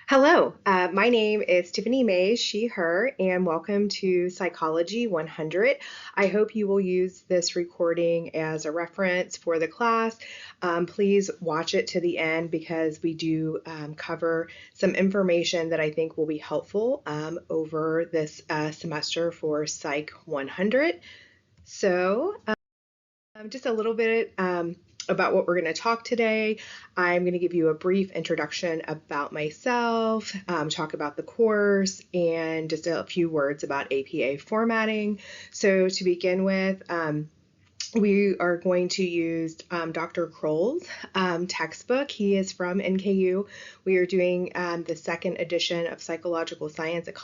Hello, my name is Tiffany Mays, she, her, and welcome to Psychology 100. I hope you will use this recording as a reference for the class. Please watch it to the end because we do cover some information that I think will be helpful over this semester for Psych 100. So, just a little bit about what we're going to talk today. I'm going to give you a brief introduction about myself, talk about the course, and just a few words about APA formatting. So to begin with, we are going to use Dr. Kroll's textbook. He is from NKU. We are doing the second edition of Psychological Science, a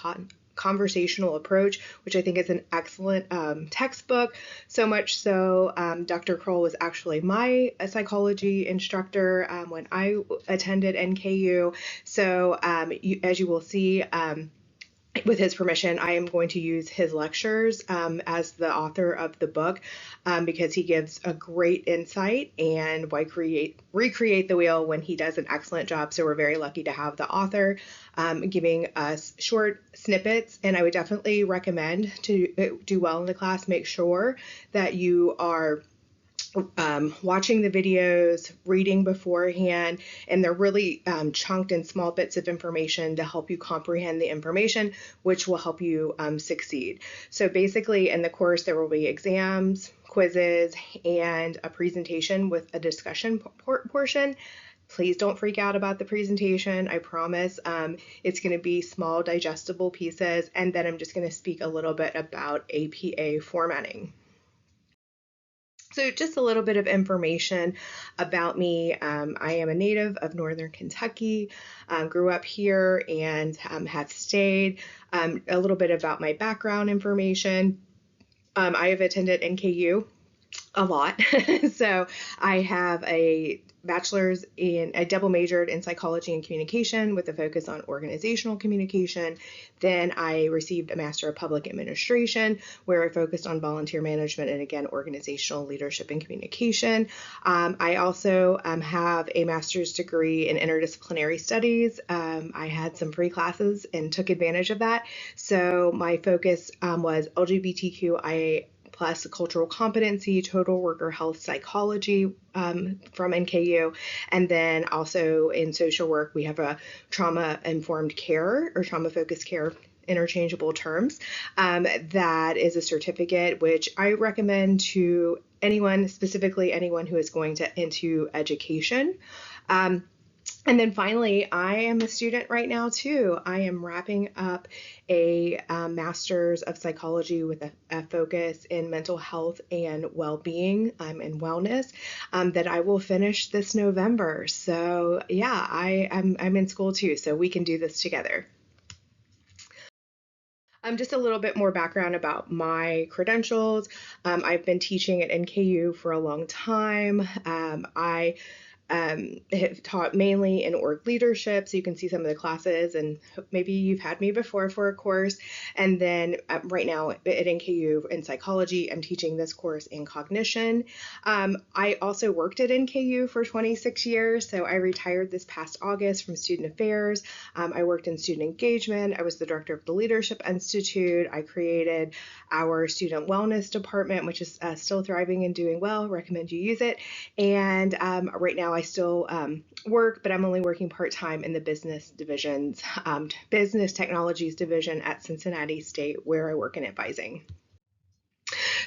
conversational approach, which I think is an excellent textbook. So much so, Dr. Kroll was actually my psychology instructor when I attended NKU. So as you will see, with his permission, I am going to use his lectures as the author of the book because he gives a great insight, and why recreate the wheel when he does an excellent job. So we're very lucky to have the author giving us short snippets, and I would definitely recommend to do well in the class, make sure that you are watching the videos, reading beforehand, and they're really chunked in small bits of information to help you comprehend the information, which will help you succeed. So basically in the course, there will be exams, quizzes, and a presentation with a discussion portion. Please don't freak out about the presentation. I promise it's going to be small, digestible pieces, and then I'm just going to speak a little bit about APA formatting. So just a little bit of information about me. I am a native of Northern Kentucky, grew up here and have stayed. A little bit about my background information. I have attended NKU a lot. So I have a bachelor's I double majored in psychology and communication with a focus on organizational communication. Then I received a master of public administration where I focused on volunteer management and again organizational leadership and communication. I also have a master's degree in interdisciplinary studies. I had some free classes and took advantage of that. So my focus was LGBTQIA plus cultural competency, total worker health psychology from NKU. And then also in social work, we have a trauma-informed care or trauma-focused care, interchangeable terms. That is a certificate which I recommend to anyone, specifically anyone who is going into education. And then finally, I am a student right now too. I am wrapping up a master's of psychology with a focus in mental health and well-being and wellness that I will finish this November. So yeah, I'm in school too, so we can do this together. Just a little bit more background about my credentials. I've been teaching at NKU for a long time. I have taught mainly in org leadership, so you can see some of the classes, and maybe you've had me before for a course. And then right now at NKU in psychology, I'm teaching this course in cognition. I also worked at NKU for 26 years, so I retired this past August from student affairs. I worked in student engagement. I was the director of the Leadership Institute. I created our student wellness department, which is still thriving and doing well. Recommend you use it. And right now I still work, but I'm only working part-time in the business divisions, business technologies division at Cincinnati State, where I work in advising.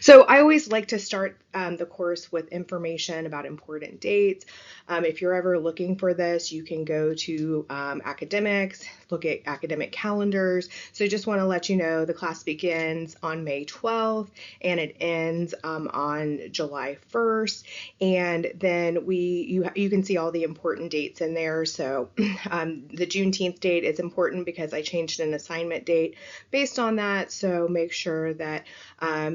So I always like to start the course with information about important dates. If you're ever looking for this, you can go to academics, look at academic calendars. So just want to let you know the class begins on May 12th and it ends on July 1st. And then you can see all the important dates in there. So the Juneteenth date is important because I changed an assignment date based on that. So make sure that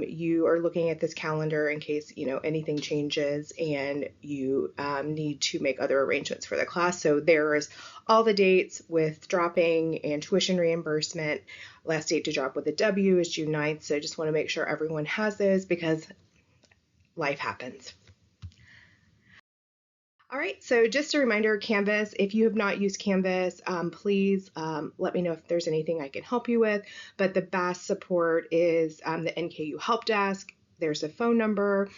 you are looking at this calendar in case anything changes and you need to make other arrangements for the class. So there's all the dates with dropping and tuition reimbursement. Last date to drop with a W is June 9th. So I just want to make sure everyone has those because life happens. All right, so just a reminder, Canvas, if you have not used Canvas, please let me know if there's anything I can help you with. But the best support is the NKU Help Desk. There's a phone number.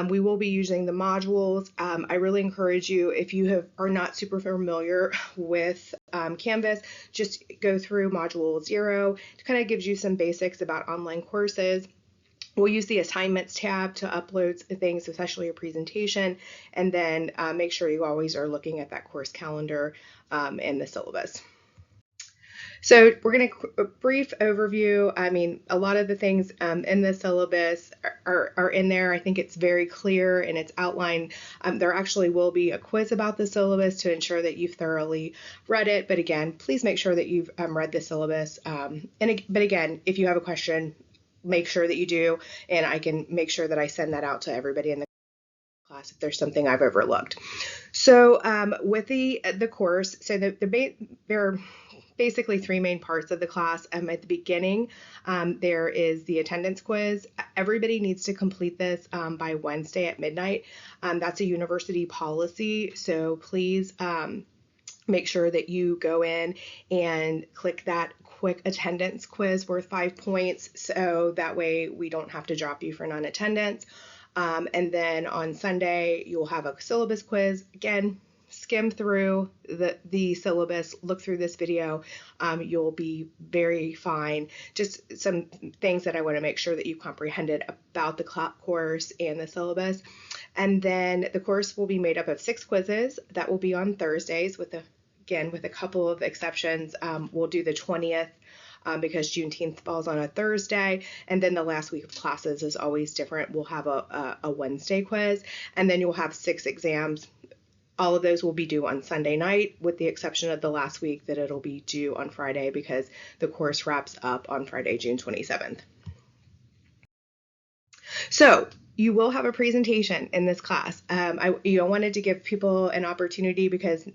We will be using the modules. I really encourage you, if you are not super familiar with Canvas, just go through Module 0. It kind of gives you some basics about online courses. We'll use the assignments tab to upload things, especially a presentation, and then make sure you always are looking at that course calendar and the syllabus. So we're going to a brief overview. I mean, a lot of the things in the syllabus are in there. I think it's very clear and it's outlined. There actually will be a quiz about the syllabus to ensure that you've thoroughly read it. But again, please make sure that you've read the syllabus. But again, if you have a question, make sure that you do, and I can make sure that I send that out to everybody in the class if there's something I've overlooked. So with the course, so there are basically three main parts of the class. At the beginning, there is the attendance quiz. Everybody needs to complete this by Wednesday at midnight. That's a university policy, so please make sure that you go in and click that quick attendance quiz worth 5 points, so that way we don't have to drop you for non-attendance. And then on Sunday, you'll have a syllabus quiz. Again, skim through the syllabus, look through this video. You'll be very fine. Just some things that I want to make sure that you comprehended about the course and the syllabus. And then the course will be made up of 6 quizzes that will be on Thursdays with a couple of exceptions. We'll do the 20th because Juneteenth falls on a Thursday, and then the last week of classes is always different. We'll have a Wednesday quiz, and then you'll have 6 exams. All of those will be due on Sunday night, with the exception of the last week that it'll be due on Friday because the course wraps up on Friday, June 27th. So you will have a presentation in this class. I wanted to give people an opportunity because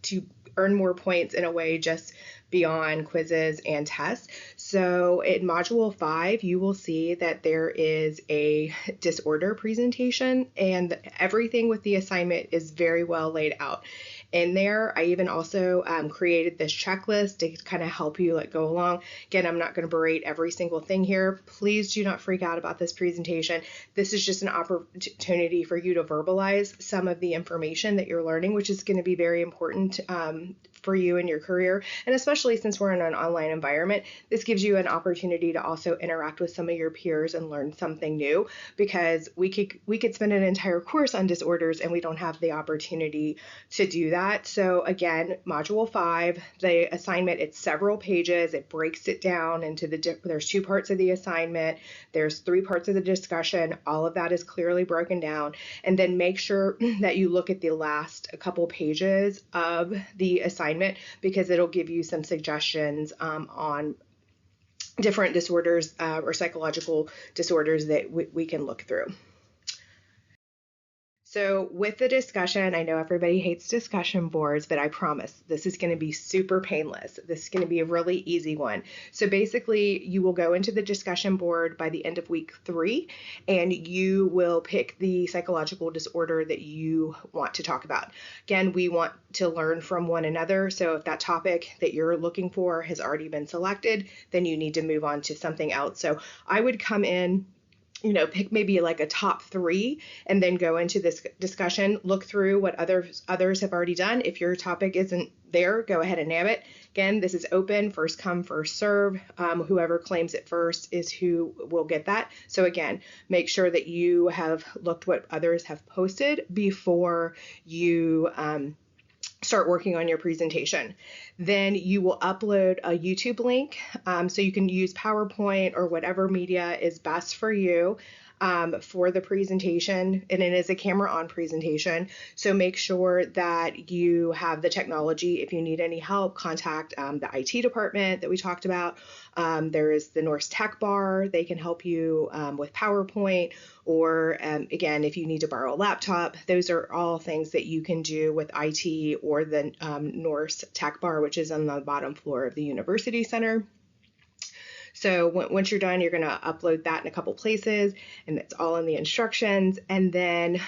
to earn more points in a way just beyond quizzes and tests. So in Module 5, you will see that there is a disorder presentation, and everything with the assignment is very well laid out. In there, I even also created this checklist to kind of help you go along. Again, I'm not going to berate every single thing here. Please do not freak out about this presentation. This is just an opportunity for you to verbalize some of the information that you're learning, which is going to be very important for you in your career. And especially since we're in an online environment, this gives you an opportunity to also interact with some of your peers and learn something new, because we could spend an entire course on disorders and we don't have the opportunity to do that. So again, Module 5, the assignment, it's several pages. It breaks it down into there's 2 parts of the assignment. There's 3 parts of the discussion. All of that is clearly broken down. And then make sure that you look at the last couple pages of the assignment, because it'll give you some suggestions on different disorders or psychological disorders that we can look through. So with the discussion, I know everybody hates discussion boards, but I promise this is going to be super painless. This is going to be a really easy one. So basically, you will go into the discussion board by the end of week 3, and you will pick the psychological disorder that you want to talk about. Again, we want to learn from one another. So if that topic that you're looking for has already been selected, then you need to move on to something else. So I would come in, pick maybe like a top 3 and then go into this discussion, look through what others have already done. If your topic isn't there, go ahead and nab it. Again, this is open, first come, first serve. Whoever claims it first is who will get that. So again, make sure that you have looked what others have posted before you start working on your presentation. Then you will upload a YouTube link, so you can use PowerPoint or whatever media is best for you for the presentation, and it is a camera on presentation. So make sure that you have the technology. If you need any help, contact the IT department that we talked about. There is the Norse Tech Bar. They can help you with PowerPoint, or again, if you need to borrow a laptop, those are all things that you can do with IT or the Norse Tech Bar, which is on the bottom floor of the University Center. So once you're done, you're going to upload that in a couple places, and it's all in the instructions. And then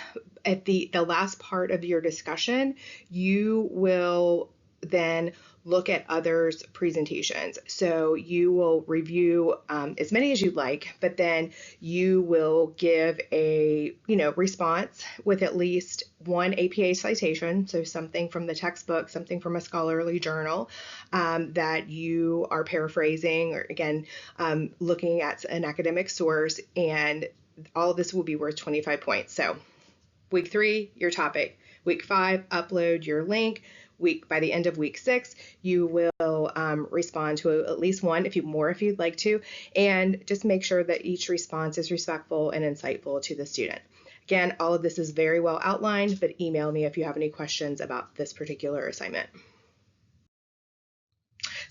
at the last part of your discussion, you will then look at others' presentations. So you will review as many as you'd like, but then you will give a response with at least one APA citation, so something from the textbook, something from a scholarly journal that you are paraphrasing, or again looking at an academic source, and all of this will be worth 25 points. So week 3, your topic. Week 5, upload your link. By the end of week 6, you will respond to at least one, if you'd like to, and just make sure that each response is respectful and insightful to the student. Again, all of this is very well outlined, but email me if you have any questions about this particular assignment.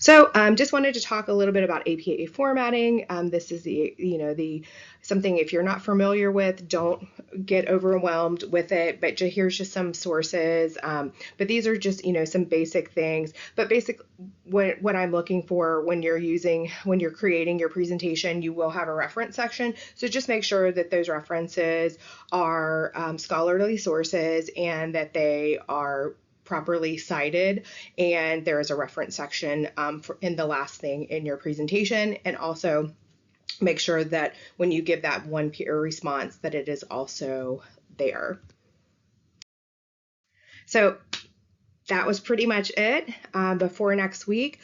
So just wanted to talk a little bit about APA formatting. This is the something, if you're not familiar with, don't get overwhelmed with it, but here's just some sources. But these are just, some basic things. But what I'm looking for when you're creating your presentation, you will have a reference section. So just make sure that those references are scholarly sources and that they are properly cited, and there is a reference section in the last thing in your presentation. And also make sure that when you give that one peer response, that it is also there. So that was pretty much it. Before next week,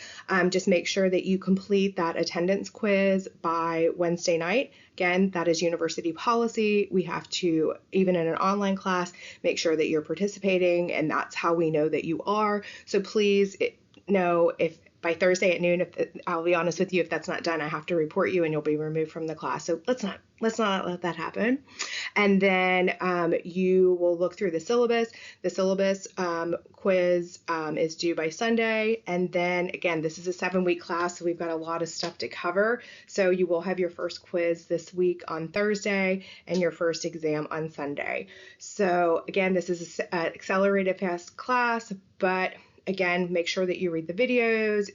just make sure that you complete that attendance quiz by Wednesday night. Again, that is university policy. We have to, even in an online class, make sure that you're participating, and that's how we know that you are. So please know if by Thursday at noon, I'll be honest with you, if that's not done, I have to report you and you'll be removed from the class. So let's not let that happen. And then you will look through the syllabus. The syllabus quiz is due by Sunday. And then again, this is a 7-week class, so we've got a lot of stuff to cover. So you will have your first quiz this week on Thursday and your first exam on Sunday. So again, this is an accelerated fast class, but again, make sure that you read the videos.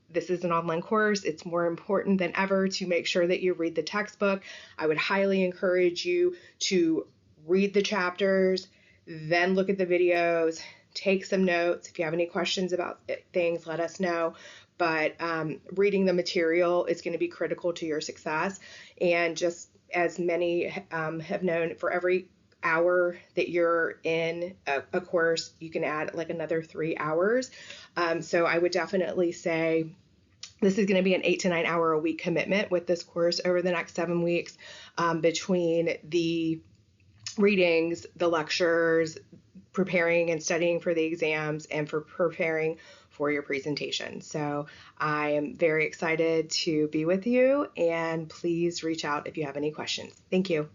This is an online course. It's more important than ever to make sure that you read the textbook. I would highly encourage you to read the chapters, then look at the videos, take some notes. If you have any questions about things, let us know. But reading the material is going to be critical to your success. And just as many have known, for every hour that you're in a course, you can add like another 3 hours. So I would definitely say this is going to be an 8 to 9 hour a week commitment with this course over the next 7 weeks, between the readings, the lectures, preparing and studying for the exams, and for preparing for your presentation. So I am very excited to be with you, and please reach out if you have any questions. Thank you.